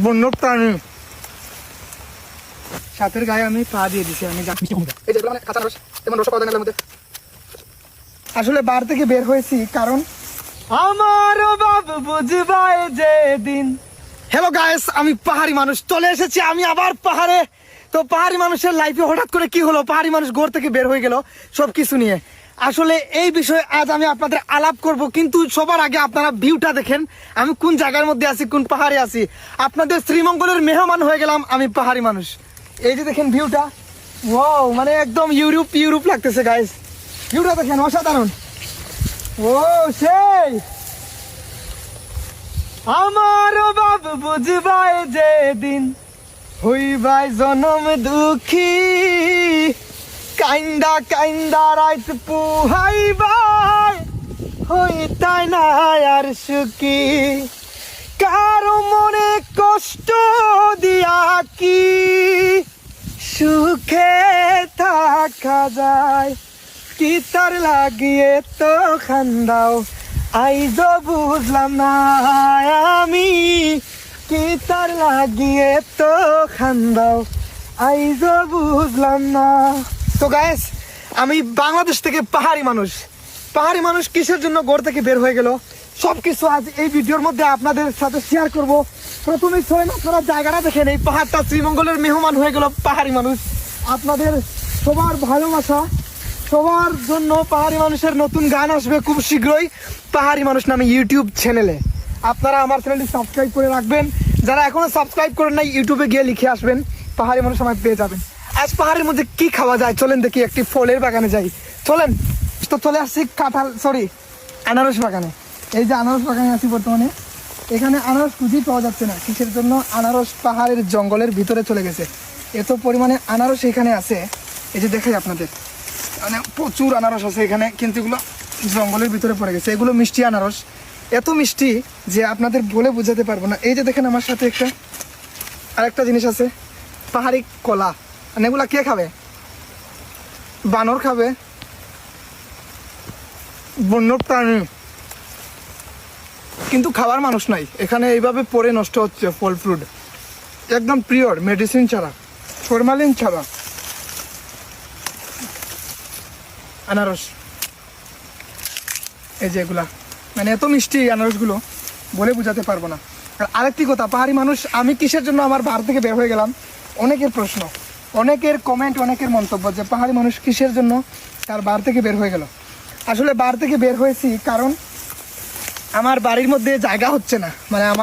বন্য প্রাণী সাপের গায়ে আমি পা দিয়ে দিছি। আমি এই যেগুলো মানে কাঁচা রস, যেমন রস পাওয়া যায় মধ্যে। আসলে বার থেকে বের হয়েছি কারণ আমারও বাবু বুঝবাই যেদিন। হ্যালো গাইস, আমি পাহাড়ি মানুষ, চলে এসেছি আমি আবার পাহাড়ে। তো পাহাড়ি মানুষের লাইফে হঠাৎ করে কি হলো, পাহাড়ি মানুষ ঘর থেকে বের হয়ে গেল সবকিছু নিয়ে। আসলে এই বিষয়ে আজ আমি আপনাদের আলাপ করব, কিন্তু সবার আগে আপনারা ভিউটা দেখেন। আমি কোন জায়গার মধ্যে আছি, কোন পাহাড়ে আছি। আপনাদের শ্রীমঙ্গলের মেহমান হয়ে গেলাম আমি পাহাড়ি মানুষ। এই যে দেখেন ভিউটা, ওয়াও, মানে একদম ইউরোপ লাগতেছে গাইস। ভিউটা দেখেন, অসাধারণ। ও সেই আমারও বাবু বুঝবাই যেদিন, হইবাই জনম দুঃখী, কাইন্দা কাইন্দা রাইত পুহাইবাই, হইতাই না আর সুখী। কারো মনে কষ্ট দিয়া কি সুখে থাকা যায়, কি তার লাগিয়ে তো খান্দাও আইজ বুঝলাম না আমি, কি তার লাগিয়ে তো খান্দাও আইজ বুঝলাম না। তো গাইস, আমি বাংলাদেশ থেকে পাহাড়ি মানুষ কিসের জন্য ঘর থেকে বের হয়ে গেল সবকিছু আজ এই ভিডিওর মধ্যে আপনাদের সাথে শেয়ার করব। প্রথমে 6 মাত্রা জায়গাটা দেখেন, এই পাহাড়টা শ্রীমঙ্গলের মেহমান হয়ে গেল পাহাড়ি মানুষ। আপনাদের সবার ভালোবাসা, সবার জন্য পাহাড়ি মানুষের নতুন গান আসবে খুব শীঘ্রই পাহাড়ি মানুষ নামে ইউটিউব চ্যানেলে। আপনারা আমার চ্যানেলটি সাবস্ক্রাইব করে রাখবেন। যারা এখনো সাবস্ক্রাইব করেন নাই, ইউটিউবে গিয়ে লিখে আসবেন পাহাড়ি মানুষ, আমায় পেয়ে যাবেন। আজ পাহাড়ের মধ্যে কি খাওয়া যায় চলেন দেখি, একটি ফলের বাগানে যাই চলেন। তো চলে আসছি আনারস বাগানে। এই যে আনারস বাগানে আছি বর্তমানে। এখানে আনারস খুঁজেই পাওয়া যাচ্ছে না, কিসের জন্য? আনারস পাহাড়ের জঙ্গলের ভিতরে চলে গেছে। এত পরিমাণে আনারস এখানে আছে, এই যে দেখাই আপনাদের, মানে প্রচুর আনারস আছে এখানে, কিন্তু এগুলো জঙ্গলের ভিতরে পড়ে গেছে। এগুলো মিষ্টি আনারস, এত মিষ্টি যে আপনাদের বলে বোঝাতে পারবো না। এই যে দেখেন আমার সাথে আরেকটা জিনিস আছে, পাহাড়ি কলা। মানে এগুলা কে খাবে? বানর খাবে, বন্য প্রাণী, কিন্তু খাবার মানুষ নাই। এখানে এইভাবে পরে নষ্ট হচ্ছে ফল ফ্রুট, একদম পিওর, মেডিসিন ছাড়া, ফরমালিন ছাড়া আনারস। এই যে এগুলা, মানে এত মিষ্টি আনারসগুলো বলে বোঝাতে পারবো না। আর আরেকটি কথা, পাহাড়ি মানুষ আমি কিসের জন্য আমার বাড়ি থেকে বের হয়ে গেলাম, অনেকের প্রশ্ন, অনেকের কমেন্ট, অনেকের মন্তব্য যে পাহাড়ি মানুষ কিসের জন্য তার বাড়ি থেকে বের হয়ে গেল। আসলে বাড়ি থেকে বের হয়েছি কারণ আমার বাড়ির মধ্যে জায়গা হচ্ছে না, মানে আমার